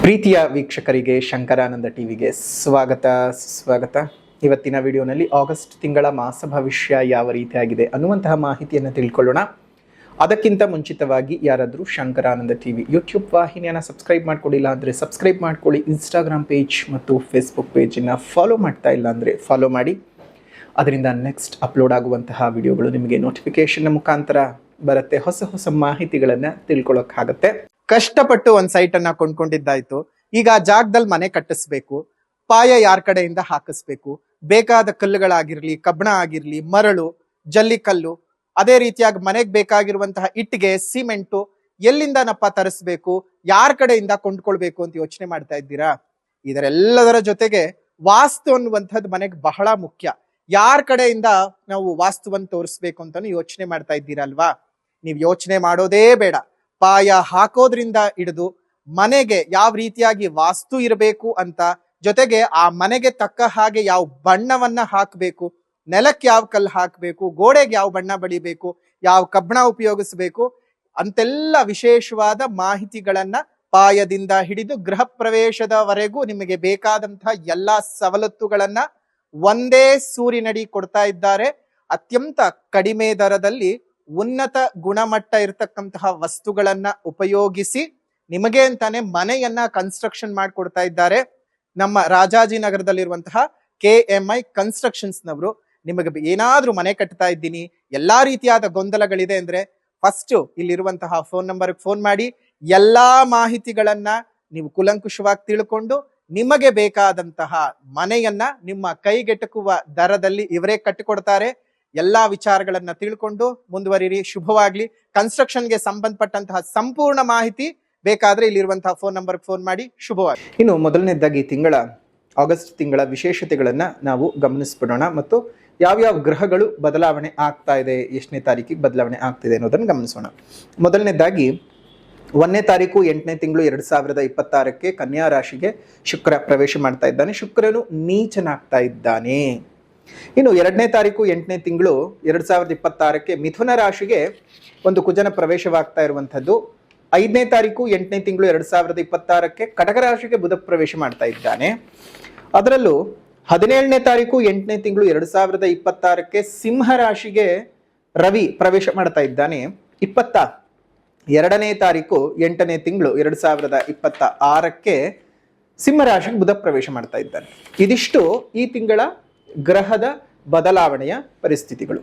ಪ್ರೀತಿಯ ವೀಕ್ಷಕರಿಗೆ ಶಂಕರಾನಂದ ಟಿವಿಗೆ ಸ್ವಾಗತ. ಇವತ್ತಿನ ವಿಡಿಯೋನಲ್ಲಿ ಆಗಸ್ಟ್ ತಿಂಗಳ ಮಾಸ ಭವಿಷ್ಯ ಯಾವ ರೀತಿಯಾಗಿದೆ ಅನ್ನುವಂತಹ ಮಾಹಿತಿಯನ್ನು ತಿಳ್ಕೊಳ್ಳೋಣ. ಅದಕ್ಕಿಂತ ಮುಂಚಿತವಾಗಿ ಯಾರಾದರೂ ಶಂಕರಾನಂದ ಟಿವಿ ಯೂಟ್ಯೂಬ್ ವಾಹಿನಿಯನ್ನು ಸಬ್ಸ್ಕ್ರೈಬ್ ಮಾಡ್ಕೊಳ್ಳಿಲ್ಲ ಅಂದರೆ ಸಬ್ಸ್ಕ್ರೈಬ್ ಮಾಡ್ಕೊಳ್ಳಿ. ಇನ್ಸ್ಟಾಗ್ರಾಮ್ ಪೇಜ್ ಮತ್ತು ಫೇಸ್ಬುಕ್ ಪೇಜನ್ನು ಫಾಲೋ ಮಾಡ್ತಾ ಇಲ್ಲ ಅಂದರೆ ಫಾಲೋ ಮಾಡಿ. ಅದರಿಂದ ನೆಕ್ಸ್ಟ್ ಅಪ್ಲೋಡ್ ಆಗುವಂತಹ ವಿಡಿಯೋಗಳು ನಿಮಗೆ ನೋಟಿಫಿಕೇಶನ್ ಮುಖಾಂತರ ಬರುತ್ತೆ. ಹೊಸ ಮಾಹಿತಿಗಳನ್ನು ತಿಳ್ಕೊಳ್ಳೋಕ್ಕಾಗತ್ತೆ. ಕಷ್ಟಪಟ್ಟು ಒಂದು ಸೈಟನ್ನು ಕೊಂಡ್ಕೊಂಡಿದ್ದಾಯ್ತು. ಈಗ ಆ ಜಾಗದಲ್ಲಿ ಮನೆ ಕಟ್ಟಿಸ್ಬೇಕು, ಪಾಯ ಯಾರ ಕಡೆಯಿಂದ ಹಾಕಿಸ್ಬೇಕು, ಬೇಕಾದ ಕಲ್ಲುಗಳಾಗಿರ್ಲಿ, ಕಬ್ಬಣ ಆಗಿರ್ಲಿ, ಮರಳು, ಜಲ್ಲಿಕಲ್ಲು, ಅದೇ ರೀತಿಯಾಗಿ ಮನೆಗೆ ಬೇಕಾಗಿರುವಂತಹ ಇಟ್ಟಿಗೆ, ಸಿಮೆಂಟು ಎಲ್ಲಿಂದನಪ್ಪ ತರಿಸ್ಬೇಕು, ಯಾರ ಕಡೆಯಿಂದ ಕೊಂಡ್ಕೊಳ್ಬೇಕು ಅಂತ ಯೋಚನೆ ಮಾಡ್ತಾ ಇದ್ದೀರಾ? ಇದರೆಲ್ಲದರ ಜೊತೆಗೆ ವಾಸ್ತು ಅನ್ನುವಂಥದ್ದು ಮನೆಗೆ ಬಹಳ ಮುಖ್ಯ. ಯಾರ ಕಡೆಯಿಂದ ನಾವು ವಾಸ್ತುವನ್ನು ತೋರಿಸ್ಬೇಕು ಅಂತಾನು ಯೋಚನೆ ಮಾಡ್ತಾ ಇದ್ದೀರಲ್ವಾ? ನೀವು ಯೋಚನೆ ಮಾಡೋದೇ ಬೇಡ. ಪಾಯ ಹಾಕೋದ್ರಿಂದ ಹಿಡಿದು ಮನೆಗೆ ಯಾವ ರೀತಿಯಾಗಿ ವಾಸ್ತು ಇರಬೇಕು ಅಂತ, ಜೊತೆಗೆ ಆ ಮನೆಗೆ ತಕ್ಕ ಹಾಗೆ ಯಾವ ಬಣ್ಣವನ್ನ ಹಾಕಬೇಕು, ನೆಲಕ್ಕೆ ಯಾವ ಕಲ್ಲು ಹಾಕಬೇಕು, ಗೋಡೆಗೆ ಯಾವ ಬಣ್ಣ ಬಳಿಬೇಕು, ಯಾವ ಕಬ್ಬಣ ಉಪಯೋಗಿಸಬೇಕು ಅಂತೆಲ್ಲ ವಿಶೇಷವಾದ ಮಾಹಿತಿಗಳನ್ನ ಪಾಯದಿಂದ ಹಿಡಿದು ಗೃಹ ಪ್ರವೇಶದವರೆಗೂ ನಿಮಗೆ ಬೇಕಾದಂತಹ ಎಲ್ಲಾ ಸವಲತ್ತುಗಳನ್ನ ಒಂದೇ ಸೂರಿನಡಿ ಕೊಡ್ತಾ ಇದ್ದಾರೆ. ಅತ್ಯಂತ ಕಡಿಮೆ ದರದಲ್ಲಿ ಉನ್ನತ ಗುಣಮಟ್ಟ ಇರತಕ್ಕಂತಹ ವಸ್ತುಗಳನ್ನ ಉಪಯೋಗಿಸಿ ನಿಮಗೆ ಅಂತಾನೆ ಮನೆಯನ್ನ ಕನ್ಸ್ಟ್ರಕ್ಷನ್ ಮಾಡಿಕೊಡ್ತಾ ಇದ್ದಾರೆ. ನಮ್ಮ ರಾಜಾಜಿನಗರದಲ್ಲಿರುವಂತಹ KMI ಕನ್ಸ್ಟ್ರಕ್ಷನ್ಸ್ ನವರು ನಿಮಗೆ ಏನಾದ್ರೂ ಮನೆ ಕಟ್ತಾ ಇದ್ದೀನಿ, ಎಲ್ಲಾ ರೀತಿಯಾದ ಗೊಂದಲಗಳಿದೆ ಅಂದ್ರೆ ಫಸ್ಟ್ ಇಲ್ಲಿರುವಂತಹ ಫೋನ್ ನಂಬರ್ಗೆ ಫೋನ್ ಮಾಡಿ ಎಲ್ಲಾ ಮಾಹಿತಿಗಳನ್ನ ನೀವು ಕುಲಂಕುಷವಾಗಿ ತಿಳ್ಕೊಂಡು ನಿಮಗೆ ಬೇಕಾದಂತಹ ಮನೆಯನ್ನ ನಿಮ್ಮ ಕೈಗೆಟಕುವ ದರದಲ್ಲಿ ಇವರೇ ಕಟ್ಟಿಕೊಡ್ತಾರೆ. ಎಲ್ಲಾ ವಿಚಾರಗಳನ್ನ ತಿಳ್ಕೊಂಡು ಮುಂದುವರಿರಿ. ಶುಭವಾಗ್ಲಿ. ಕನ್ಸ್ಟ್ರಕ್ಷನ್ಗೆ ಸಂಬಂಧಪಟ್ಟಂತಹ ಸಂಪೂರ್ಣ ಮಾಹಿತಿ ಬೇಕಾದ್ರೆ ಇಲ್ಲಿರುವಂತಹ ಫೋನ್ ನಂಬರ್ಗೆ ಫೋನ್ ಮಾಡಿ. ಶುಭವಾಗಿ. ಇನ್ನು ಮೊದಲನೇದಾಗಿ ಆಗಸ್ಟ್ ತಿಂಗಳ ವಿಶೇಷತೆಗಳನ್ನ ನಾವು ಗಮನಿಸ್ಬಿಡೋಣ ಮತ್ತು ಯಾವ್ಯಾವ ಗ್ರಹಗಳು ಬದಲಾವಣೆ ಆಗ್ತಾ ಇದೆ, ಎಷ್ಟನೇ ತಾರೀಕಿಗೆ ಬದಲಾವಣೆ ಆಗ್ತಿದೆ ಅನ್ನೋದನ್ನು ಗಮನಿಸೋಣ. ಮೊದಲನೇದಾಗಿ 1ನೇ ತಾರೀಕು 8ನೇ ತಿಂಗಳು 2026 ಕನ್ಯಾ ರಾಶಿಗೆ ಶುಕ್ರ ಪ್ರವೇಶ ಮಾಡ್ತಾ ಇದ್ದಾನೆ. ಶುಕ್ರನು ನೀಚನಾಗ್ತಾ ಇದ್ದಾನೆ. ಇನ್ನು 2ನೇ ತಾರೀಕು 8ನೇ ತಿಂಗಳು 2026 ಮಿಥುನ ರಾಶಿಗೆ ಒಂದು ಕುಜನ ಪ್ರವೇಶವಾಗ್ತಾ ಇರುವಂಥದ್ದು. 5ನೇ ತಾರೀಕು 8ನೇ ತಿಂಗಳು 2026 ಕಟಕ ರಾಶಿಗೆ ಬುಧ ಪ್ರವೇಶ ಮಾಡ್ತಾ ಇದ್ದಾನೆ. ಅದರಲ್ಲೂ 17ನೇ ತಾರೀಕು 8ನೇ ತಿಂಗಳು 2026 ಸಿಂಹ ರಾಶಿಗೆ ರವಿ ಪ್ರವೇಶ ಮಾಡ್ತಾ ಇದ್ದಾನೆ. 22ನೇ ತಾರೀಕು 8ನೇ ತಿಂಗಳು 2026 ಸಿಂಹ ರಾಶಿಗೆ ಬುಧ ಪ್ರವೇಶ ಮಾಡ್ತಾ ಇದ್ದಾನೆ. ಇದಿಷ್ಟು ಈ ತಿಂಗಳ ಗ್ರಹದ ಬದಲಾವಣೆಯ ಪರಿಸ್ಥಿತಿಗಳು.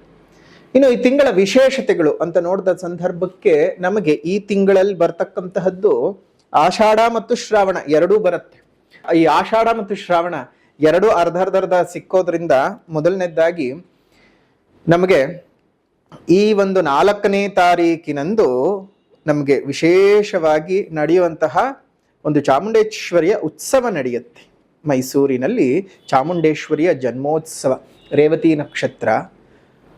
ಇನ್ನು ಈ ತಿಂಗಳ ವಿಶೇಷತೆಗಳು ಅಂತ ನೋಡಿದ ಸಂದರ್ಭಕ್ಕೆ ನಮಗೆ ಈ ತಿಂಗಳಲ್ಲಿ ಬರ್ತಕ್ಕಂತಹದ್ದು ಆಷಾಢ ಮತ್ತು ಶ್ರಾವಣ ಎರಡೂ ಬರುತ್ತೆ. ಈ ಆಷಾಢ ಮತ್ತು ಶ್ರಾವಣ ಎರಡು ಅರ್ಧ ಸಿಕ್ಕೋದ್ರಿಂದ ಮೊದಲನೇದಾಗಿ ನಮಗೆ ಈ ಒಂದು 4ನೇ ತಾರೀಕಿನಂದು ನಮಗೆ ವಿಶೇಷವಾಗಿ ನಡೆಯುವಂತಹ ಒಂದು ಚಾಮುಂಡೇಶ್ವರಿಯ ಉತ್ಸವ ನಡೆಯುತ್ತೆ. ಮೈಸೂರಿನಲ್ಲಿ ಚಾಮುಂಡೇಶ್ವರಿಯ ಜನ್ಮೋತ್ಸವ, ರೇವತಿ ನಕ್ಷತ್ರ.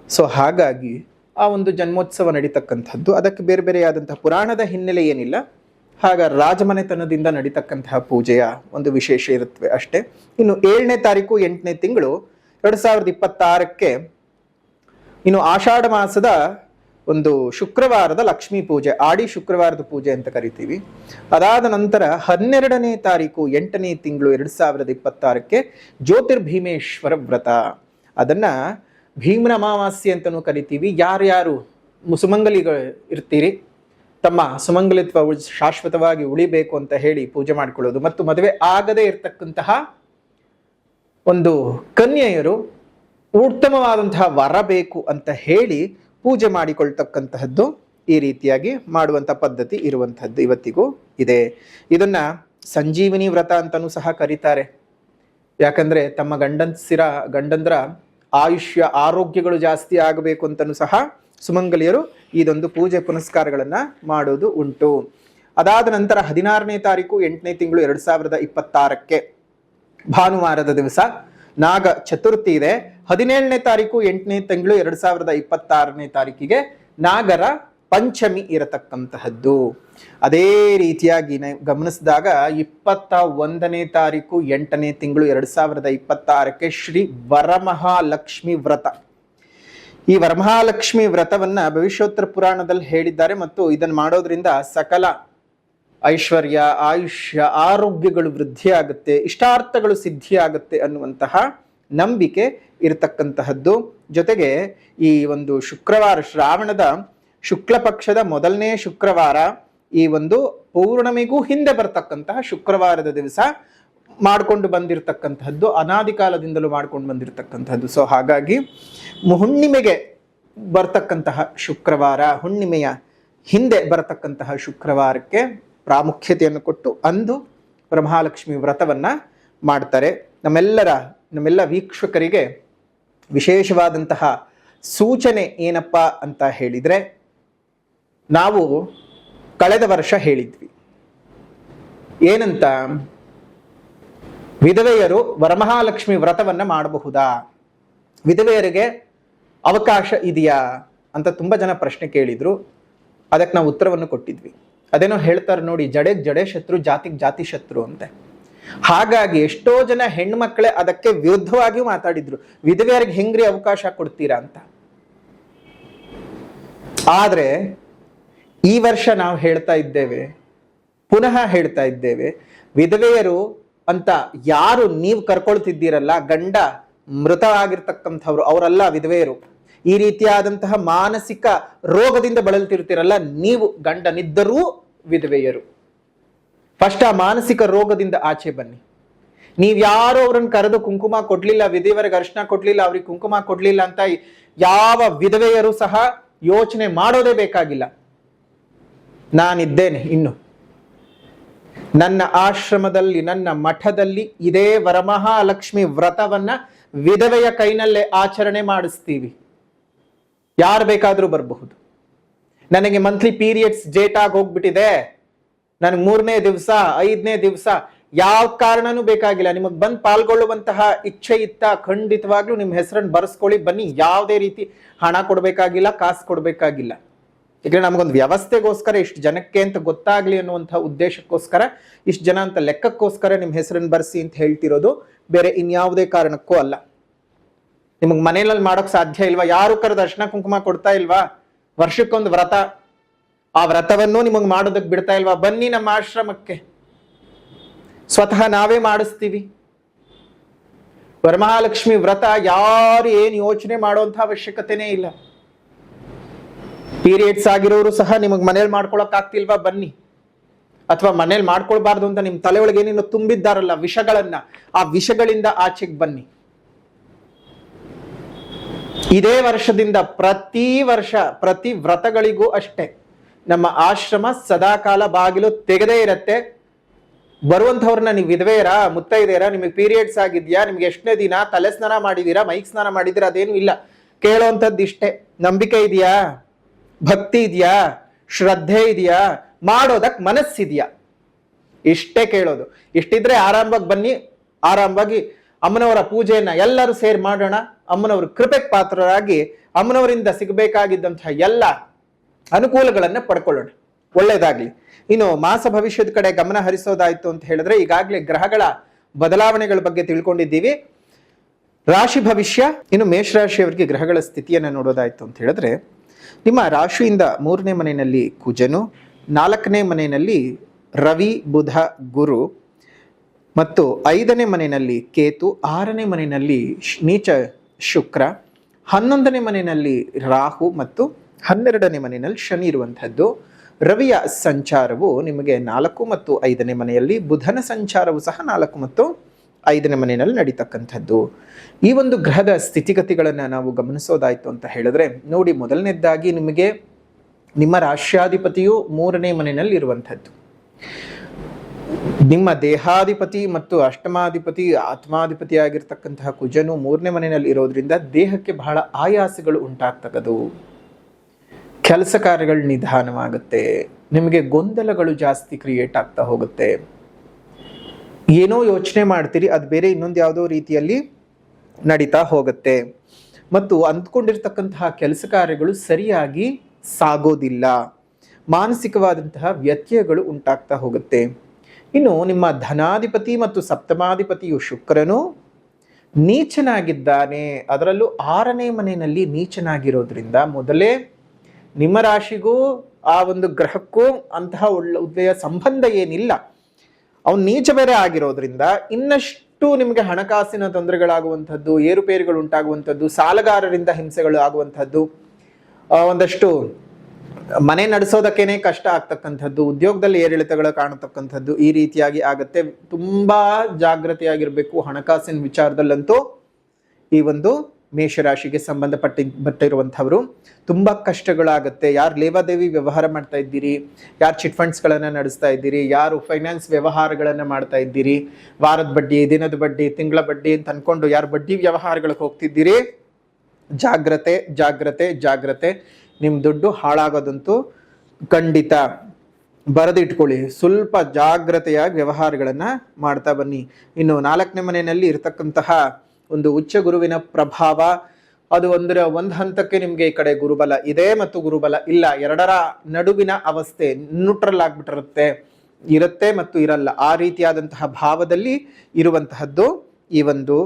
ಸೊ ಹಾಗಾಗಿ ಆ ಒಂದು ಜನ್ಮೋತ್ಸವ ನಡೀತಕ್ಕಂಥದ್ದು. ಅದಕ್ಕೆ ಬೇರೆ ಬೇರೆಯಾದಂತಹ ಪುರಾಣದ ಹಿನ್ನೆಲೆ ಏನಿಲ್ಲ. ರಾಜಮನೆತನದಿಂದ ನಡೀತಕ್ಕಂತಹ ಪೂಜೆಯ ಒಂದು ವಿಶೇಷ ಇರುತ್ತವೆ ಅಷ್ಟೇ. ಇನ್ನು 7ನೇ ತಾರೀಕು 8ನೇ ತಿಂಗಳು 2026 ಇನ್ನು ಆಷಾಢ ಮಾಸದ ಒಂದು ಶುಕ್ರವಾರದ ಲಕ್ಷ್ಮೀ ಪೂಜೆ, ಆಡಿ ಶುಕ್ರವಾರದ ಪೂಜೆ ಅಂತ ಕರಿತೀವಿ. ಅದಾದ ನಂತರ 12ನೇ ತಾರೀಕು 8ನೇ ತಿಂಗಳು 2026 ಜ್ಯೋತಿರ್ಭೀಮೇಶ್ವರ ವ್ರತ. ಅದನ್ನ ಭೀಮನ ಅಮಾವಾಸ್ಯೆ ಅಂತಲೂ ಕರಿತೀವಿ. ಯಾರ್ಯಾರು ಸುಮಂಗಲಿಗಳು ಇರ್ತೀರಿ, ತಮ್ಮ ಸುಮಂಗಲಿತ್ವ ಶಾಶ್ವತವಾಗಿ ಉಳಿಬೇಕು ಅಂತ ಹೇಳಿ ಪೂಜೆ ಮಾಡ್ಕೊಳ್ಳೋದು ಮತ್ತು ಮದುವೆ ಆಗದೇ ಇರತಕ್ಕಂತಹ ಒಂದು ಕನ್ಯೆಯರು ಉತ್ತಮವಾದಂತಹ ವರ ಬೇಕು ಅಂತ ಹೇಳಿ ಪೂಜೆ ಮಾಡಿಕೊಳ್ತಕ್ಕಂತಹದ್ದು ಈ ರೀತಿಯಾಗಿ ಮಾಡುವಂಥ ಪದ್ಧತಿ ಇರುವಂತಹದ್ದು ಇವತ್ತಿಗೂ ಇದೆ. ಇದನ್ನ ಸಂಜೀವಿನಿ ವ್ರತ ಅಂತಲೂ ಸಹ ಕರೀತಾರೆ. ಯಾಕಂದ್ರೆ ತಮ್ಮ ಗಂಡಂದ್ರ ಆಯುಷ್ಯ ಆರೋಗ್ಯಗಳು ಜಾಸ್ತಿ ಆಗಬೇಕು ಅಂತಲೂ ಸಹ ಸುಮಂಗಲಿಯರು ಇದೊಂದು ಪೂಜೆ ಪುನಸ್ಕಾರಗಳನ್ನ ಮಾಡೋದು ಉಂಟು. ಅದಾದ ನಂತರ 16ನೇ ತಾರೀಕು 8ನೇ ತಿಂಗಳು 2026 ಭಾನುವಾರದ ದಿವಸ ನಾಗ ಚತುರ್ಥಿ ಇದೆ. 17ನೇ ತಾರೀಕು 8ನೇ ತಿಂಗಳು 2026 ನಾಗರ ಪಂಚಮಿ ಇರತಕ್ಕಂತಹದ್ದು. ಅದೇ ರೀತಿಯಾಗಿ ಗಮನಿಸಿದಾಗ 21ನೇ ತಾರೀಕು 8ನೇ ತಿಂಗಳು 2026 ಶ್ರೀ ವರಮಹಾಲಕ್ಷ್ಮಿ ವ್ರತ. ಈ ವರಮಹಾಲಕ್ಷ್ಮಿ ವ್ರತವನ್ನ ಭವಿಷ್ಯೋತ್ತರ ಪುರಾಣದಲ್ಲಿ ಹೇಳಿದ್ದಾರೆ ಮತ್ತು ಇದನ್ನು ಮಾಡೋದ್ರಿಂದ ಸಕಲ ಐಶ್ವರ್ಯ, ಆಯುಷ್ಯ, ಆರೋಗ್ಯಗಳು ವೃದ್ಧಿಯಾಗುತ್ತೆ, ಇಷ್ಟಾರ್ಥಗಳು ಸಿದ್ಧಿಯಾಗುತ್ತೆ ಅನ್ನುವಂತಹ ನಂಬಿಕೆ ಇರತಕ್ಕಂತಹದ್ದು. ಜೊತೆಗೆ ಈ ಒಂದು ಶುಕ್ರವಾರ, ಶ್ರಾವಣದ ಶುಕ್ಲ ಪಕ್ಷದ ಮೊದಲನೇ ಶುಕ್ರವಾರ, ಈ ಒಂದು ಪೌರ್ಣಮಿಗೂ ಹಿಂದೆ ಬರ್ತಕ್ಕಂತಹ ಶುಕ್ರವಾರದ ದಿವಸ ಮಾಡಿಕೊಂಡು ಬಂದಿರತಕ್ಕಂತಹದ್ದು, ಅನಾದಿ ಕಾಲದಿಂದಲೂ ಮಾಡ್ಕೊಂಡು ಬಂದಿರತಕ್ಕಂತಹದ್ದು. ಸೊ ಹಾಗಾಗಿ ಹುಣ್ಣಿಮೆಗೆ ಬರ್ತಕ್ಕಂತಹ ಶುಕ್ರವಾರ, ಹುಣ್ಣಿಮೆಯ ಹಿಂದೆ ಬರತಕ್ಕಂತಹ ಶುಕ್ರವಾರಕ್ಕೆ ಪ್ರಾಮುಖ್ಯತೆಯನ್ನು ಕೊಟ್ಟು ಅಂದು ವರಮಹಾಲಕ್ಷ್ಮಿ ವ್ರತವನ್ನ ಮಾಡ್ತಾರೆ. ನಮ್ಮೆಲ್ಲ ವೀಕ್ಷಕರಿಗೆ ವಿಶೇಷವಾದಂತಹ ಸೂಚನೆ ಏನಪ್ಪ ಅಂತ ಹೇಳಿದ್ರೆ, ನಾವು ಕಳೆದ ವರ್ಷ ಹೇಳಿದ್ವಿ ಏನಂತ, ವಿಧವೆಯರು ವರಮಹಾಲಕ್ಷ್ಮಿ ವ್ರತವನ್ನ ಮಾಡಬಹುದಾ, ವಿಧವೆಯರಿಗೆ ಅವಕಾಶ ಇದೆಯಾ ಅಂತ ತುಂಬಾ ಜನ ಪ್ರಶ್ನೆ ಕೇಳಿದ್ರು. ಅದಕ್ಕೆ ನಾವು ಉತ್ತರವನ್ನು ಕೊಟ್ಟಿದ್ವಿ. ಅದೇನೋ ಹೇಳ್ತಾರೆ ನೋಡಿ, ಜಡೆಗೆ ಜಡೆ ಶತ್ರು, ಜಾತಿಗೆ ಜಾತಿ ಶತ್ರು ಅಂತೆ. ಹಾಗಾಗಿ ಎಷ್ಟೋ ಜನ ಹೆಣ್ಮಕ್ಳೇ ಅದಕ್ಕೆ ವಿರುದ್ಧವಾಗಿಯೂ ಮಾತಾಡಿದ್ರು, ವಿಧವೆಯರಿಗೆ ಹೆಂಗ್ರಿ ಅವಕಾಶ ಕೊಡ್ತೀರಾ ಅಂತ. ಆದ್ರೆ ಈ ವರ್ಷ ನಾವು ಹೇಳ್ತಾ ಇದ್ದೇವೆ, ಪುನಃ ಹೇಳ್ತಾ ಇದ್ದೇವೆ, ವಿಧವೆಯರು ಅಂತ ಯಾರು ನೀವು ಕರ್ಕೊಳ್ತಿದ್ದೀರಲ್ಲ, ಗಂಡ ಮೃತವಾಗಿರ್ತಕ್ಕಂಥವ್ರು ಅವರಲ್ಲ ವಿಧವೆಯರು. ಈ ರೀತಿಯಾದಂತಹ ಮಾನಸಿಕ ರೋಗದಿಂದ ಬಳಲ್ತಿರ್ತೀರಲ್ಲ ನೀವು, ಗಂಡನಿದ್ದರೂ ವಿಧವೆಯರು. ಫಸ್ಟ್ ಆ ಮಾನಸಿಕ ರೋಗದಿಂದ ಆಚೆ ಬನ್ನಿ. ನೀವ್ಯಾರೋ ಅವ್ರನ್ನ ಕರೆದು ಕುಂಕುಮ ಕೊಡ್ಲಿಲ್ಲ, ವಿಧವೆಯರಿಗೆ ಅರ್ಶನ ಕೊಡ್ಲಿಲ್ಲ, ಅವ್ರಿಗೆ ಕುಂಕುಮ ಕೊಡ್ಲಿಲ್ಲ ಅಂತ ಯಾವ ವಿಧವೆಯರು ಸಹ ಯೋಚನೆ ಮಾಡೋದೇ ಬೇಕಾಗಿಲ್ಲ. ನಾನಿದ್ದೇನೆ, ಇನ್ನು ನನ್ನ ಆಶ್ರಮದಲ್ಲಿ, ನನ್ನ ಮಠದಲ್ಲಿ ಇದೇ ವರಮಹಾಲಕ್ಷ್ಮಿ ವ್ರತವನ್ನ ವಿಧವೆಯ ಕೈನಲ್ಲೇ ಆಚರಣೆ ಮಾಡಿಸ್ತೀವಿ. ಯಾರು ಬೇಕಾದ್ರೂ ಬರಬಹುದು. ನನಗೆ ಮಂತ್ಲಿ ಪೀರಿಯಡ್ಸ್ ಡೇಟ್ ಆಗಿ ಹೋಗ್ಬಿಟ್ಟಿದೆ, ನನಗೆ 3ನೇ ದಿವಸ 5ನೇ ದಿವಸ, ಯಾವ ಕಾರಣನೂ ಬೇಕಾಗಿಲ್ಲ. ನಿಮಗೆ ಬಂದು ಪಾಲ್ಗೊಳ್ಳುವಂತಹ ಇಚ್ಛೆ ಇತ್ತ ಖಂಡಿತವಾಗ್ಲೂ ನಿಮ್ಮ ಹೆಸರನ್ನು ಬರೆಸ್ಕೊಳ್ಳಿ, ಬನ್ನಿ. ಯಾವುದೇ ರೀತಿ ಹಣ ಕೊಡ್ಬೇಕಾಗಿಲ್ಲ, ಕಾಸು ಕೊಡ್ಬೇಕಾಗಿಲ್ಲ. ಯಾಕಂದ್ರೆ ನಮಗೊಂದು ವ್ಯವಸ್ಥೆಗೋಸ್ಕರ, ಇಷ್ಟು ಜನಕ್ಕೆ ಅಂತ ಗೊತ್ತಾಗ್ಲಿ ಅನ್ನುವಂತಹ ಉದ್ದೇಶಕ್ಕೋಸ್ಕರ, ಇಷ್ಟು ಜನ ಅಂತ ಲೆಕ್ಕಕ್ಕೋಸ್ಕರ ನಿಮ್ಮ ಹೆಸರನ್ನು ಬರೆಸಿ ಅಂತ ಹೇಳ್ತಿರೋದು, ಬೇರೆ ಇನ್ಯಾವುದೇ ಕಾರಣಕ್ಕೂ ಅಲ್ಲ. ನಿಮಗೆ ಮನೆಯಲ್ಲಿ ಮಾಡೋಕ್ ಸಾಧ್ಯ ಇಲ್ವಾ? ಯಾರು ಕರೆದು ಅರ್ಶನ ಕುಂಕುಮ ಕೊಡ್ತಾ ಇಲ್ವಾ? ವರ್ಷಕ್ಕೊಂದು ವ್ರತ, ಆ ವ್ರತವನ್ನು ನಿಮಗೆ ಮಾಡೋದಕ್ಕೆ ಬಿಡ್ತಾ ಇಲ್ವಾ? ಬನ್ನಿ ನಮ್ಮ ಆಶ್ರಮಕ್ಕೆ, ಸ್ವತಃ ನಾವೇ ಮಾಡಿಸ್ತೀವಿ. ವರಮಹಾಲಕ್ಷ್ಮಿ ವ್ರತ ಯಾರು ಏನು ಯೋಚನೆ ಮಾಡುವಂತಹ ಅವಶ್ಯಕತೆನೇ ಇಲ್ಲ. ಪೀರಿಯಡ್ಸ್ ಆಗಿರೋರು ಸಹ ನಿಮಗೆ ಮನೇಲಿ ಮಾಡ್ಕೊಳಕ್ ಆಗ್ತಿಲ್ವಾ? ಬನ್ನಿ. ಅಥವಾ ಮನೇಲಿ ಮಾಡ್ಕೊಳ್ಬಾರ್ದು ಅಂತ ನಿಮ್ಮ ತಲೆ ಒಳಗೆ ಏನೇನೋ ತುಂಬಿದ್ದಾರಲ್ಲ ವಿಷಗಳನ್ನ, ಆ ವಿಷಗಳಿಂದ ಆಚೆಗೆ ಬನ್ನಿ. ಇದೇ ವರ್ಷದಿಂದ ಪ್ರತಿ ವರ್ಷ ಪ್ರತಿ ವ್ರತಗಳಿಗೂ ಅಷ್ಟೇ ನಮ್ಮ ಆಶ್ರಮ ಸದಾಕಾಲ ಬಾಗಿಲು ತೆಗೆದೇ ಇರತ್ತೆ. ಬರುವಂಥವ್ರನ್ನ ನೀವು ವಿಧವೆಯರಾ, ಮುತ್ತೈದೆಯರಾ, ನಿಮಗೆ ಪೀರಿಯಡ್ಸ್ ಆಗಿದ್ಯಾ, ನಿಮ್ಗೆ ಎಷ್ಟನೇ ದಿನ, ತಲೆ ಸ್ನಾನ ಮಾಡಿದೀರಾ, ಮೈಕ್ ಸ್ನಾನ ಮಾಡಿದೀರಾ, ಅದೇನು ಇಲ್ಲ. ಕೇಳೋವಂಥದ್ದು ಇಷ್ಟೇ, ನಂಬಿಕೆ ಇದೆಯಾ, ಭಕ್ತಿ ಇದೆಯಾ, ಶ್ರದ್ಧೆ ಇದೆಯಾ, ಮಾಡೋದಕ್ಕೆ ಮನಸ್ಸಿದೆಯಾ, ಇಷ್ಟೇ ಕೇಳೋದು. ಇಷ್ಟಿದ್ರೆ ಆರಾಮವಾಗಿ ಬನ್ನಿ, ಆರಾಮವಾಗಿ ಅಮ್ಮನವರ ಪೂಜೆಯನ್ನ ಎಲ್ಲರೂ ಸೇರಿ ಮಾಡೋಣ. ಅಮ್ಮನವರ ಕೃಪೆಗೆ ಪಾತ್ರರಾಗಿ ಅಮ್ಮನವರಿಂದ ಸಿಗಬೇಕಾಗಿದ್ದಂತಹ ಎಲ್ಲ ಅನುಕೂಲಗಳನ್ನ ಪಡ್ಕೊಳ್ಳೋಣ. ಒಳ್ಳೇದಾಗ್ಲಿ. ಇನ್ನು ಮಾಸ ಭವಿಷ್ಯದ ಕಡೆ ಗಮನ ಹರಿಸೋದಾಯ್ತು ಅಂತ ಹೇಳಿದ್ರೆ, ಈಗಾಗಲೇ ಗ್ರಹಗಳ ಬದಲಾವಣೆಗಳ ಬಗ್ಗೆ ತಿಳ್ಕೊಂಡಿದ್ದೀವಿ. ರಾಶಿ ಭವಿಷ್ಯ. ಇನ್ನು ಮೇಷರಾಶಿಯವರಿಗೆ ಗ್ರಹಗಳ ಸ್ಥಿತಿಯನ್ನ ನೋಡೋದಾಯ್ತು ಅಂತ ಹೇಳಿದ್ರೆ, ನಿಮ್ಮ ರಾಶಿಯಿಂದ 3ನೇ ಮನೆಯಲ್ಲಿ ಕುಜನು, 4ನೇ ಮನೆಯಲ್ಲಿ ರವಿ, ಬುಧ, ಗುರು ಮತ್ತು 5ನೇ ಮನೆಯಲ್ಲಿ ಕೇತು, 6ನೇ ಮನೆಯಲ್ಲಿ ನೀಚ ಶುಕ್ರ, 11ನೇ ಮನೆಯಲ್ಲಿ ರಾಹು ಮತ್ತು 12ನೇ ಮನೆಯಲ್ಲಿ ಶನಿ ಇರುವಂಥದ್ದು. ರವಿಯ ಸಂಚಾರವು ನಿಮಗೆ 4 ಮತ್ತು 5ನೇ ಮನೆಯಲ್ಲಿ, ಬುಧನ ಸಂಚಾರವು ಸಹ 4 ಮತ್ತು 5ನೇ ಮನೆಯಲ್ಲಿ ನಡೀತಕ್ಕಂಥದ್ದು. ಈ ಒಂದು ಗ್ರಹದ ಸ್ಥಿತಿಗತಿಗಳನ್ನು ನಾವು ಗಮನಿಸೋದಾಯ್ತು ಅಂತ ಹೇಳಿದ್ರೆ, ನೋಡಿ, ಮೊದಲನೇದಾಗಿ ನಿಮಗೆ ನಿಮ್ಮ ರಾಶ್ಯಾಧಿಪತಿಯು 3ನೇ ಮನೆಯಲ್ಲಿ ಇರುವಂಥದ್ದು. ನಿಮ್ಮ ದೇಹಾಧಿಪತಿ ಮತ್ತು ಅಷ್ಟಮಾಧಿಪತಿ, ಆತ್ಮಾಧಿಪತಿ ಆಗಿರ್ತಕ್ಕಂತಹ ಕುಜನು 3ನೇ ಮನೆಯಲ್ಲಿ ಇರೋದ್ರಿಂದ ದೇಹಕ್ಕೆ ಬಹಳ ಆಯಾಸಗಳು ಉಂಟಾಗ್ತಕ್ಕದು. ಕೆಲಸ ಕಾರ್ಯಗಳು ನಿಧಾನವಾಗುತ್ತೆ, ನಿಮಗೆ ಗೊಂದಲಗಳು ಜಾಸ್ತಿ ಕ್ರಿಯೇಟ್ ಆಗ್ತಾ ಹೋಗುತ್ತೆ. ಏನೋ ಯೋಚನೆ ಮಾಡ್ತೀರಿ, ಅದು ಬೇರೆ ಇನ್ನೊಂದು ಯಾವುದೋ ರೀತಿಯಲ್ಲಿ ನಡೀತಾ ಹೋಗುತ್ತೆ. ಮತ್ತು ಅಂದ್ಕೊಂಡಿರ್ತಕ್ಕಂತಹ ಕೆಲಸ ಕಾರ್ಯಗಳು ಸರಿಯಾಗಿ ಸಾಗೋದಿಲ್ಲ, ಮಾನಸಿಕವಾದಂತಹ ವ್ಯತ್ಯಯಗಳು ಉಂಟಾಗ್ತಾ ಹೋಗುತ್ತೆ. ಇನ್ನು ನಿಮ್ಮ ಧನಾಧಿಪತಿ ಮತ್ತು ಸಪ್ತಮಾಧಿಪತಿಯು ಶುಕ್ರನು ನೀಚನಾಗಿದ್ದಾನೆ, ಅದರಲ್ಲೂ 6ನೇ ಮನೆಯಲ್ಲಿ ನೀಚನಾಗಿರೋದ್ರಿಂದ ಮೊದಲೇ ನಿಮ್ಮ ರಾಶಿಗೂ ಆ ಒಂದು ಗ್ರಹಕ್ಕೂ ಅಂತಹ ಒಳ್ಳೆಯ ಸಂಬಂಧ ಏನಿಲ್ಲ. ಅವನು ನೀಚ ಬೇರೆ ಆಗಿರೋದ್ರಿಂದ ಇನ್ನಷ್ಟು ನಿಮಗೆ ಹಣಕಾಸಿನ ತೊಂದರೆಗಳಾಗುವಂಥದ್ದು, ಏರುಪೇರುಗಳು ಉಂಟಾಗುವಂಥದ್ದು, ಸಾಲಗಾರರಿಂದ ಹಿಂಸೆಗಳು ಆಗುವಂಥದ್ದು, ಒಂದಷ್ಟು ಮನೆ ನಡೆಸೋದಕ್ಕೇನೆ ಕಷ್ಟ ಆಗ್ತಕ್ಕಂಥದ್ದು, ಉದ್ಯೋಗದಲ್ಲಿ ಏರಿಳಿತಗಳು ಕಾಣತಕ್ಕಂಥದ್ದು, ಈ ರೀತಿಯಾಗಿ ಆಗುತ್ತೆ. ತುಂಬಾ ಜಾಗೃತಿಯಾಗಿರ್ಬೇಕು ಹಣಕಾಸಿನ ವಿಚಾರದಲ್ಲಂತೂ. ಈ ಒಂದು ಮೇಷರಾಶಿಗೆ ಸಂಬಂಧಪಟ್ಟಿರುವಂಥವ್ರು ತುಂಬಾ ಕಷ್ಟಗಳಾಗುತ್ತೆ. ಯಾರು ಲೇವಾದೇವಿ ವ್ಯವಹಾರ ಮಾಡ್ತಾ ಇದ್ದೀರಿ, ಯಾರು ಚಿಟ್ ಫಂಡ್ಸ್ಗಳನ್ನು ನಡೆಸ್ತಾ ಇದ್ದೀರಿ, ಯಾರು ಫೈನಾನ್ಸ್ ವ್ಯವಹಾರಗಳನ್ನು ಮಾಡ್ತಾ ಇದ್ದೀರಿ, ವಾರದ ಬಡ್ಡಿ, ದಿನದ ಬಡ್ಡಿ, ತಿಂಗಳ ಬಡ್ಡಿ ಅಂತ ಅನ್ಕೊಂಡು ಯಾರು ಬಡ್ಡಿ ವ್ಯವಹಾರಗಳಿಗೆ ಹೋಗ್ತಿದ್ದೀರಿ, ಜಾಗ್ರತೆ ಜಾಗ್ರತೆ ಜಾಗ್ರತೆ. ನಿಮ್ಮ ದುಡ್ಡು ಹಾಳಾಗೋದಂತೂ ಖಂಡಿತ. ಬರೆದಿಟ್ಕೊಳ್ಳಿ, ಸ್ವಲ್ಪ ಜಾಗ್ರತೆಯಾಗಿ ವ್ಯವಹಾರಗಳನ್ನು ಮಾಡ್ತಾ ಬನ್ನಿ. ಇನ್ನು 4ನೇ ಮನೆಯಲ್ಲಿ ಇರತಕ್ಕಂತಹ ಒಂದು ಉಚ್ಚ ಗುರುವಿನ ಪ್ರಭಾವ, ಅದು ಒಂದು ಹಂತಕ್ಕೆ ನಿಮಗೆ ಈ ಕಡೆ ಗುರುಬಲ ಇದೆ ಮತ್ತು ಗುರುಬಲ ಇಲ್ಲ, ಎರಡರ ನಡುವಿನ ಅವಸ್ಥೆ, ನ್ಯೂಟ್ರಲ್ ಇರುತ್ತೆ ಮತ್ತು ಇರಲ್ಲ, ಆ ರೀತಿಯಾದಂತಹ ಭಾವದಲ್ಲಿ ಇರುವಂತಹದ್ದು ಈ ಒಂದು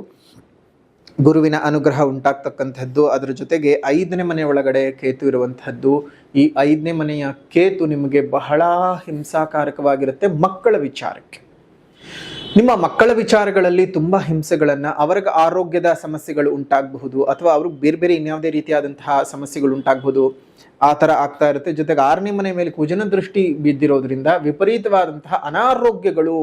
ಗುರುವಿನ ಅನುಗ್ರಹ ಉಂಟಾಗ್ತಕ್ಕಂಥದ್ದು. ಅದರ ಜೊತೆಗೆ 5ನೇ ಮನೆ ಒಳಗಡೆ ಕೇತು ಇರುವಂತಹದ್ದು. ಈ 5ನೇ ಮನೆಯ ಕೇತು ನಿಮಗೆ ಬಹಳ ಹಿಂಸಾಕಾರಕವಾಗಿರುತ್ತೆ ಮಕ್ಕಳ ವಿಚಾರಕ್ಕೆ. ನಿಮ್ಮ ಮಕ್ಕಳ ವಿಚಾರಗಳಲ್ಲಿ ತುಂಬಾ ಹಿಂಸೆಗಳನ್ನ, ಅವರಿಗೆ ಆರೋಗ್ಯದ ಸಮಸ್ಯೆಗಳು ಉಂಟಾಗಬಹುದು, ಅಥವಾ ಅವ್ರಿಗೆ ಬೇರೆ ಬೇರೆ ಇನ್ಯಾವುದೇ ರೀತಿಯಾದಂತಹ ಸಮಸ್ಯೆಗಳು ಉಂಟಾಗಬಹುದು, ಆ ಥರ ಆಗ್ತಾ ಇರುತ್ತೆ. ಜೊತೆಗೆ 6ನೇ ಮನೆ ಮೇಲೆ ಕುಜನ ದೃಷ್ಟಿ ಬಿದ್ದಿರೋದ್ರಿಂದ ವಿಪರೀತವಾದಂತಹ ಅನಾರೋಗ್ಯಗಳು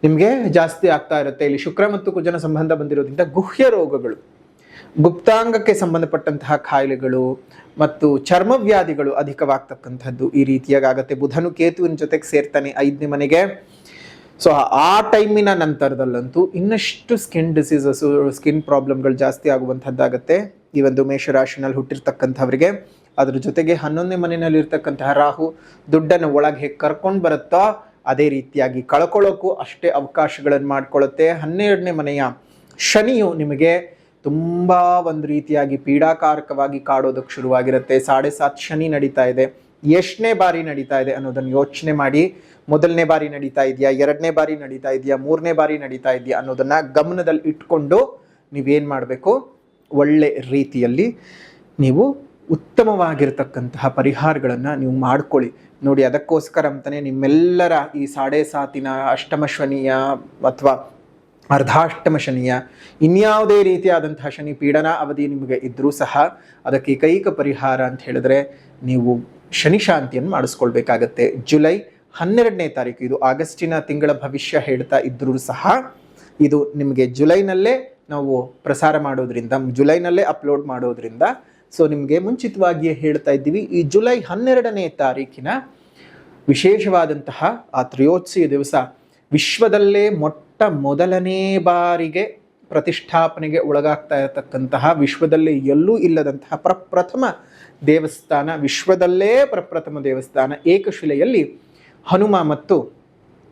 ನಿಮಗೆ ಜಾಸ್ತಿ ಆಗ್ತಾ ಇರುತ್ತೆ. ಇಲ್ಲಿ ಶುಕ್ರ ಮತ್ತು ಕುಜನ ಸಂಬಂಧ ಬಂದಿರೋದ್ರಿಂದ ಗುಹ್ಯ ರೋಗಗಳು, ಗುಪ್ತಾಂಗಕ್ಕೆ ಸಂಬಂಧಪಟ್ಟಂತಹ ಕಾಯಿಲೆಗಳು ಮತ್ತು ಚರ್ಮವ್ಯಾಧಿಗಳು ಅಧಿಕವಾಗ್ತಕ್ಕಂಥದ್ದು ಈ ರೀತಿಯಾಗಿ ಆಗುತ್ತೆ. ಬುಧನು ಕೇತುವಿನ ಜೊತೆಗೆ ಸೇರ್ತಾನೆ 5ನೇ ಮನೆಗೆ. ಸೊ ಆ ಟೈಮಿನ ನಂತರದಲ್ಲಂತೂ ಇನ್ನಷ್ಟು ಸ್ಕಿನ್ ಡಿಸೀಸಸ್, ಸ್ಕಿನ್ ಪ್ರಾಬ್ಲಮ್ಗಳು ಜಾಸ್ತಿ ಆಗುವಂಥದ್ದಾಗತ್ತೆ ಈ ಒಂದು ಮೇಷರಾಶಿನಲ್ಲಿ ಹುಟ್ಟಿರ್ತಕ್ಕಂಥವ್ರಿಗೆ. ಅದ್ರ ಜೊತೆಗೆ 11ನೇ ಮನೆಯಲ್ಲಿ ಇರ್ತಕ್ಕಂತಹ ರಾಹು ದುಡ್ಡನ್ನು ಒಳಗೆ ಹೇಗೆ ಕರ್ಕೊಂಡು ಬರುತ್ತೋ ಅದೇ ರೀತಿಯಾಗಿ ಕಳ್ಕೊಳ್ಳೋಕ್ಕೂ ಅಷ್ಟೇ ಅವಕಾಶಗಳನ್ನು ಮಾಡ್ಕೊಳ್ಳುತ್ತೆ. 12ನೇ ಮನೆಯ ಶನಿಯು ನಿಮಗೆ ತುಂಬಾ ಒಂದು ರೀತಿಯಾಗಿ ಪೀಡಾಕಾರಕವಾಗಿ ಕಾಡೋದಕ್ಕೆ ಶುರುವಾಗಿರುತ್ತೆ. 7.5 ಶನಿ ನಡೀತಾ ಇದೆ. ಎಷ್ಟನೇ ಬಾರಿ ನಡೀತಾ ಇದೆ ಅನ್ನೋದನ್ನು ಯೋಚನೆ ಮಾಡಿ. ಮೊದಲನೇ ಬಾರಿ ನಡೀತಾ ಇದೆಯಾ, 2ನೇ ಬಾರಿ ನಡೀತಾ ಇದೆಯಾ, 3ನೇ ಬಾರಿ ನಡೀತಾ ಇದೆಯಾ ಅನ್ನೋದನ್ನ ಗಮನದಲ್ಲಿ ಇಟ್ಕೊಂಡು ನೀವೇನ್ ಮಾಡಬೇಕು, ಒಳ್ಳೆ ರೀತಿಯಲ್ಲಿ ನೀವು ಉತ್ತಮವಾಗಿರ್ತಕ್ಕಂತಹ ಪರಿಹಾರಗಳನ್ನ ನೀವು ಮಾಡ್ಕೊಳ್ಳಿ. ನೋಡಿ, ಅದಕ್ಕೋಸ್ಕರ ಅಂತಾನೆ ನಿಮ್ಮೆಲ್ಲರ ಈ 7.5 ಅಷ್ಟಮ ಶನಿಯ ಅಥವಾ ಅರ್ಧಾಷ್ಟಮ ಶನಿಯ ಇನ್ಯಾವುದೇ ರೀತಿಯಾದಂತಹ ಶನಿ ಪೀಡನ ಅವಧಿ ನಿಮಗೆ ಇದ್ರೂ ಸಹ ಅದಕ್ಕೆ ಏಕೈಕ ಪರಿಹಾರ ಅಂತ ಹೇಳಿದ್ರೆ ನೀವು ಶನಿ ಶಾಂತಿಯನ್ನು ಮಾಡಿಸ್ಕೊಳ್ಬೇಕಾಗತ್ತೆ. ಜುಲೈ 12ನೇ ತಾರೀಕು, ಇದು ಆಗಸ್ಟಿನ ತಿಂಗಳ ಭವಿಷ್ಯ ಹೇಳ್ತಾ ಇದ್ರೂ ಸಹ ಇದು ನಿಮಗೆ ಜುಲೈನಲ್ಲೇ ನಾವು ಪ್ರಸಾರ ಮಾಡೋದ್ರಿಂದ, ಜುಲೈನಲ್ಲೇ ಅಪ್ಲೋಡ್ ಮಾಡೋದ್ರಿಂದ, ಸೊ ನಿಮಗೆ ಮುಂಚಿತವಾಗಿಯೇ ಹೇಳ್ತಾ ಇದ್ದೀವಿ. ಈ ಜುಲೈ 12ನೇ ತಾರೀಕಿನ ವಿಶೇಷವಾದಂತಹ ಆ ತ್ರಯೋದಶಿ ದಿವಸ ವಿಶ್ವದಲ್ಲೇ ಮೊದಲನೇ ಬಾರಿಗೆ ಪ್ರತಿಷ್ಠಾಪನೆಗೆ ಒಳಗಾಗ್ತಾ ಇರತಕ್ಕಂತಹ, ವಿಶ್ವದಲ್ಲೇ ಎಲ್ಲೂ ಇಲ್ಲದಂತಹ ಪ್ರಪ್ರಥಮ ದೇವಸ್ಥಾನ, ವಿಶ್ವದಲ್ಲೇ ಪ್ರಪ್ರಥಮ ದೇವಸ್ಥಾನ ಏಕಶಿಲೆಯಲ್ಲಿ ಹನುಮ ಮತ್ತು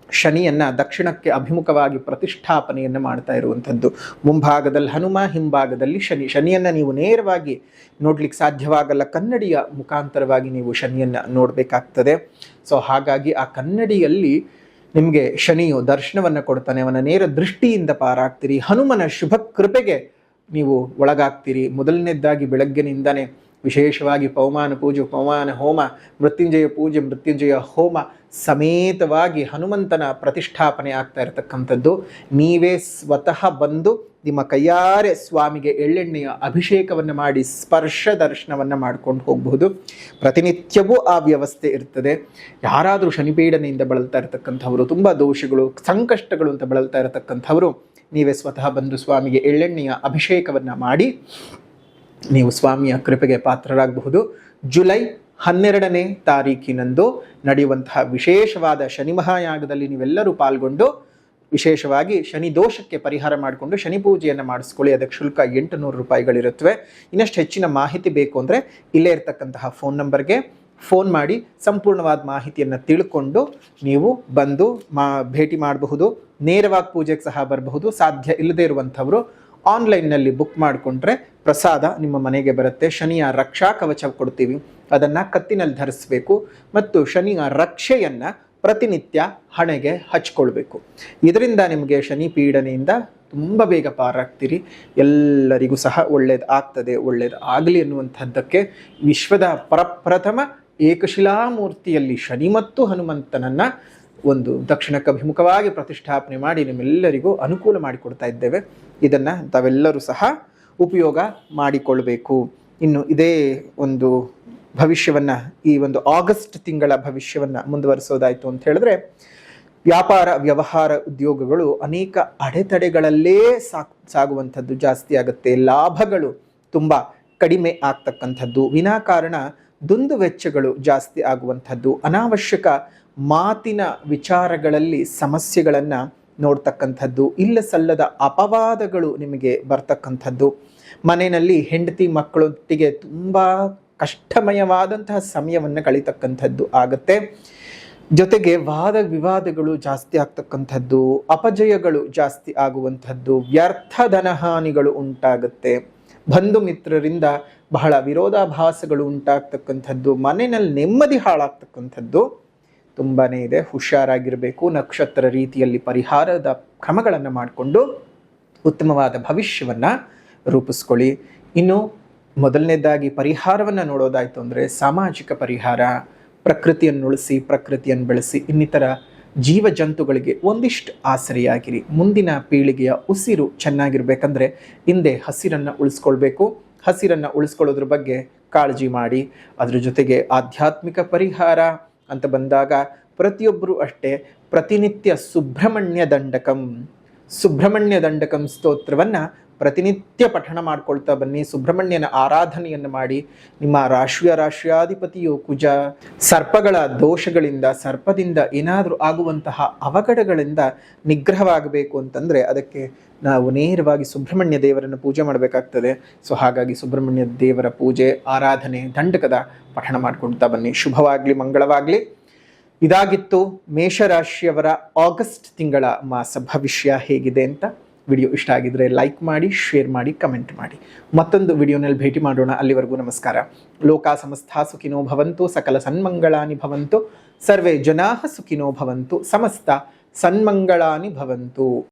ಶನಿಯನ್ನ ದಕ್ಷಿಣಕ್ಕೆ ಅಭಿಮುಖವಾಗಿ ಪ್ರತಿಷ್ಠಾಪನೆಯನ್ನು ಮಾಡ್ತಾ ಇರುವಂಥದ್ದು. ಮುಂಭಾಗದಲ್ಲಿ ಹನುಮ, ಹಿಂಭಾಗದಲ್ಲಿ ಶನಿ. ಶನಿಯನ್ನ ನೀವು ನೇರವಾಗಿ ನೋಡ್ಲಿಕ್ಕೆ ಸಾಧ್ಯವಾಗಲ್ಲ, ಕನ್ನಡಿಯ ಮುಖಾಂತರವಾಗಿ ನೀವು ಶನಿಯನ್ನ ನೋಡಬೇಕಾಗ್ತದೆ. ಸೊ ಹಾಗಾಗಿ ಆ ಕನ್ನಡಿಯಲ್ಲಿ ನಿಮಗೆ ಶನಿಯು ದರ್ಶನವನ್ನು ಕೊಡ್ತಾನೆ, ಅವನ ನೇರ ದೃಷ್ಟಿಯಿಂದ ಪಾರಾಗ್ತೀರಿ, ಹನುಮನ ಶುಭ ಕೃಪೆಗೆ ನೀವು ಒಳಗಾಗ್ತೀರಿ. ಮೊದಲನೇದಾಗಿ ಬೆಳಗ್ಗಿನಿಂದನೇ ವಿಶೇಷವಾಗಿ ಪವಮಾನ ಪೂಜೆ, ಪವಮಾನ ಹೋಮ, ಮೃತ್ಯುಂಜಯ ಪೂಜೆ, ಮೃತ್ಯುಂಜಯ ಹೋಮ ಸಮೇತವಾಗಿ ಹನುಮಂತನ ಪ್ರತಿಷ್ಠಾಪನೆ ಆಗ್ತಾ ಇರತಕ್ಕಂಥದ್ದು. ನೀವೇ ಸ್ವತಃ ಬಂದು ನಿಮ್ಮ ಕೈಯಾರೆ ಸ್ವಾಮಿಗೆ ಎಳ್ಳೆಣ್ಣೆಯ ಅಭಿಷೇಕವನ್ನು ಮಾಡಿ ಸ್ಪರ್ಶ ದರ್ಶನವನ್ನು ಮಾಡ್ಕೊಂಡು ಹೋಗಬಹುದು. ಪ್ರತಿನಿತ್ಯವೂ ಆ ವ್ಯವಸ್ಥೆ ಇರ್ತದೆ. ಯಾರಾದರೂ ಶನಿಪೀಡನೆಯಿಂದ ಬಳಲ್ತಾ ಇರತಕ್ಕಂಥವರು, ತುಂಬ ದೋಷಗಳು, ಸಂಕಷ್ಟಗಳು ಅಂತ ಬಳಲ್ತಾ ಇರತಕ್ಕಂಥವರು ನೀವೇ ಸ್ವತಃ ಬಂದು ಸ್ವಾಮಿಗೆ ಎಳ್ಳೆಣ್ಣೆಯ ಅಭಿಷೇಕವನ್ನು ಮಾಡಿ ನೀವು ಸ್ವಾಮಿಯ ಕೃಪೆಗೆ ಪಾತ್ರರಾಗಬಹುದು. ಜುಲೈ 12ನೇ ತಾರೀಕಿನಂದು ನಡೆಯುವಂತಹ ವಿಶೇಷವಾದ ಶನಿ ಮಹಾಯಾಗದಲ್ಲಿ ನೀವೆಲ್ಲರೂ ಪಾಲ್ಗೊಂಡು ವಿಶೇಷವಾಗಿ ಶನಿ ದೋಷಕ್ಕೆ ಪರಿಹಾರ ಮಾಡಿಕೊಂಡು ಶನಿ ಪೂಜೆಯನ್ನು ಮಾಡಿಸ್ಕೊಳ್ಳಿ. ಅದಕ್ಕೆ ಶುಲ್ಕ 800 ರೂಪಾಯಿಗಳಿರುತ್ತವೆ. ಇನ್ನಷ್ಟು ಹೆಚ್ಚಿನ ಮಾಹಿತಿ ಬೇಕು ಅಂದರೆ ಇಲ್ಲೇ ಇರತಕ್ಕಂತಹ ಫೋನ್ ನಂಬರ್ಗೆ ಫೋನ್ ಮಾಡಿ ಸಂಪೂರ್ಣವಾದ ಮಾಹಿತಿಯನ್ನು ತಿಳ್ಕೊಂಡು ನೀವು ಬಂದು ಭೇಟಿ ಮಾಡಬಹುದು. ನೇರವಾಗಿ ಪೂಜೆಗೆ ಸಹ ಬರಬಹುದು. ಸಾಧ್ಯ ಇಲ್ಲದೇ ಇರುವಂಥವರು ಆನ್ಲೈನ್ನಲ್ಲಿ ಬುಕ್ ಮಾಡಿಕೊಂಡ್ರೆ ಪ್ರಸಾದ ನಿಮ್ಮ ಮನೆಗೆ ಬರುತ್ತೆ. ಶನಿಯ ರಕ್ಷಾ ಕವಚ ಕೊಡ್ತೀವಿ, ಅದನ್ನು ಕತ್ತಿನಲ್ಲಿ ಧರಿಸಬೇಕು ಮತ್ತು ಶನಿಯ ರಕ್ಷೆಯನ್ನು ಪ್ರತಿನಿತ್ಯ ಹಣೆಗೆ ಹಚ್ಕೊಳ್ಬೇಕು. ಇದರಿಂದ ನಿಮಗೆ ಶನಿ ಪೀಡನೆಯಿಂದ ತುಂಬ ಬೇಗ ಪಾರಾಗ್ತೀರಿ. ಎಲ್ಲರಿಗೂ ಸಹ ಒಳ್ಳೇದು ಆಗ್ತದೆ, ಒಳ್ಳೇದು ಆಗಲಿ ಅನ್ನುವಂಥದ್ದಕ್ಕೆ ವಿಶ್ವದ ಪ್ರಪ್ರಥಮ ಏಕಶಿಲಾಮೂರ್ತಿಯಲ್ಲಿ ಶನಿ ಮತ್ತು ಹನುಮಂತನನ್ನು ಒಂದು ದಕ್ಷಿಣಕ್ಕೆ ಅಭಿಮುಖವಾಗಿ ಪ್ರತಿಷ್ಠಾಪನೆ ಮಾಡಿ ನಿಮ್ಮೆಲ್ಲರಿಗೂ ಅನುಕೂಲ ಮಾಡಿಕೊಡ್ತಾ ಇದ್ದೇವೆ. ಇದನ್ನು ತಾವೆಲ್ಲರೂ ಸಹ ಉಪಯೋಗ ಮಾಡಿಕೊಳ್ಬೇಕು. ಇನ್ನು ಇದೇ ಒಂದು ಭವಿಷ್ಯವನ್ನು, ಈ ಒಂದು ಆಗಸ್ಟ್ ತಿಂಗಳ ಭವಿಷ್ಯವನ್ನು ಮುಂದುವರಿಸೋದಾಯಿತು ಅಂತ ಹೇಳಿದ್ರೆ, ವ್ಯಾಪಾರ ವ್ಯವಹಾರ ಉದ್ಯೋಗಗಳು ಅನೇಕ ಅಡೆತಡೆಗಳಲ್ಲೇ ಸಾಗುವಂಥದ್ದು ಜಾಸ್ತಿ ಆಗುತ್ತೆ. ಲಾಭಗಳು ತುಂಬ ಕಡಿಮೆ ಆಗ್ತಕ್ಕಂಥದ್ದು, ವಿನಾಕಾರಣ ದುಂದು ವೆಚ್ಚಗಳು ಜಾಸ್ತಿ ಆಗುವಂಥದ್ದು, ಅನಾವಶ್ಯಕ ಮಾತಿನ ವಿಚಾರಗಳಲ್ಲಿ ಸಮಸ್ಯೆಗಳನ್ನು ನೋಡ್ತಕ್ಕಂಥದ್ದು, ಇಲ್ಲ ಸಲ್ಲದ ಅಪವಾದಗಳು ನಿಮಗೆ ಬರ್ತಕ್ಕಂಥದ್ದು, ಮನೆಯಲ್ಲಿ ಹೆಂಡತಿ ಮಕ್ಕಳೊಟ್ಟಿಗೆ ತುಂಬ ಕಷ್ಟಮಯವಾದಂತಹ ಸಮಯವನ್ನು ಕಳೀತಕ್ಕಂಥದ್ದು ಆಗುತ್ತೆ. ಜೊತೆಗೆ ವಾದ ವಿವಾದಗಳು ಜಾಸ್ತಿ ಆಗ್ತಕ್ಕಂಥದ್ದು, ಅಪಜಯಗಳು ಜಾಸ್ತಿ ಆಗುವಂಥದ್ದು, ವ್ಯರ್ಥ ಧನಹಾನಿಗಳು ಉಂಟಾಗುತ್ತೆ, ಬಂಧು ಮಿತ್ರರಿಂದ ಬಹಳ ವಿರೋಧಾಭಾಸಗಳು ಉಂಟಾಗ್ತಕ್ಕಂಥದ್ದು, ಮನೆಯಲ್ಲಿ ನೆಮ್ಮದಿ ಹಾಳಾಗ್ತಕ್ಕಂಥದ್ದು ತುಂಬಾ ಇದೆ. ಹುಷಾರಾಗಿರಬೇಕು. ನಕ್ಷತ್ರ ರೀತಿಯಲ್ಲಿ ಪರಿಹಾರದ ಕ್ರಮಗಳನ್ನು ಮಾಡಿಕೊಂಡು ಉತ್ತಮವಾದ ಭವಿಷ್ಯವನ್ನು ರೂಪಿಸ್ಕೊಳ್ಳಿ. ಇನ್ನು ಮೊದಲನೇದಾಗಿ ಪರಿಹಾರವನ್ನು ನೋಡೋದಾಯಿತು ಅಂದರೆ ಸಾಮಾಜಿಕ ಪರಿಹಾರ, ಪ್ರಕೃತಿಯನ್ನು ಉಳಿಸಿ, ಪ್ರಕೃತಿಯನ್ನು ಬೆಳೆಸಿ, ಇನ್ನಿತರ ಜೀವ ಜಂತುಗಳಿಗೆ ಒಂದಿಷ್ಟು ಆಸರೆಯಾಗಿರಿ. ಮುಂದಿನ ಪೀಳಿಗೆಯ ಉಸಿರು ಚೆನ್ನಾಗಿರ್ಬೇಕಂದ್ರೆ ಹಿಂದೆ ಹಸಿರನ್ನು ಉಳಿಸ್ಕೊಳ್ಬೇಕು. ಹಸಿರನ್ನು ಉಳಿಸ್ಕೊಳ್ಳೋದ್ರ ಬಗ್ಗೆ ಕಾಳಜಿ ಮಾಡಿ. ಅದರ ಜೊತೆಗೆ ಆಧ್ಯಾತ್ಮಿಕ ಪರಿಹಾರ ಅಂತ ಬಂದಾಗ ಪ್ರತಿಯೊಬ್ಬರೂ ಅಷ್ಟೇ ಪ್ರತಿನಿತ್ಯ ಸುಬ್ರಹ್ಮಣ್ಯ ದಂಡಕಂ ಸ್ತೋತ್ರವನ್ನು ಪ್ರತಿನಿತ್ಯ ಪಠಣ ಮಾಡ್ಕೊಳ್ತಾ ಬನ್ನಿ. ಸುಬ್ರಹ್ಮಣ್ಯನ ಆರಾಧನೆಯನ್ನು ಮಾಡಿ. ನಿಮ್ಮ ರಾಶಿಯಾಧಿಪತಿಯು ಕುಜ, ಸರ್ಪಗಳ ದೋಷಗಳಿಂದ, ಸರ್ಪದಿಂದ ಏನಾದರೂ ಆಗುವಂತಹ ಅವಘಡಗಳಿಂದ ನಿಗ್ರಹವಾಗಬೇಕು ಅಂತಂದರೆ ಅದಕ್ಕೆ ನಾವು ನೇರವಾಗಿ ಸುಬ್ರಹ್ಮಣ್ಯ ದೇವರನ್ನು ಪೂಜೆ ಮಾಡಬೇಕಾಗ್ತದೆ. ಸೊ ಹಾಗಾಗಿ ಸುಬ್ರಹ್ಮಣ್ಯ ದೇವರ ಪೂಜೆ, ಆರಾಧನೆ, ದಂಡಕದ ಪಠಣ ಮಾಡ್ಕೊಳ್ತಾ ಬನ್ನಿ. ಶುಭವಾಗಲಿ, ಮಂಗಳವಾಗಲಿ. ಇದಾಗಿತ್ತು ಮೇಷರಾಶಿಯವರ ಆಗಸ್ಟ್ ತಿಂಗಳ ಮಾಸ ಭವಿಷ್ಯ ಹೇಗಿದೆ ಅಂತ. ವಿಡಿಯೋ ಇಷ್ಟ ಆಗಿದ್ರೆ ಲೈಕ್ ಮಾಡಿ, ಶೇರ್ ಮಾಡಿ, ಕಮೆಂಟ್ ಮಾಡಿ. ಮತ್ತೊಂದು ವಿಡಿಯೋನಲ್ಲಿ ಭೇಟಿ ಮಾಡೋಣ. ಅಲ್ಲಿವರೆಗೂ ನಮಸ್ಕಾರ. ಲೋಕ ಸಮಸ್ತ ಸುಖಿನೋ ಭವಂತು, ಸಕಲ ಸನ್ಮಂಗಳಾನಿ ಭವಂತು, ಸರ್ವೇ ಜನಾಃ ಸುಖಿನೋ ಭವಂತು, ಸಮಸ್ತ ಸನ್ಮಂಗಳಾನಿ ಭವಂತು.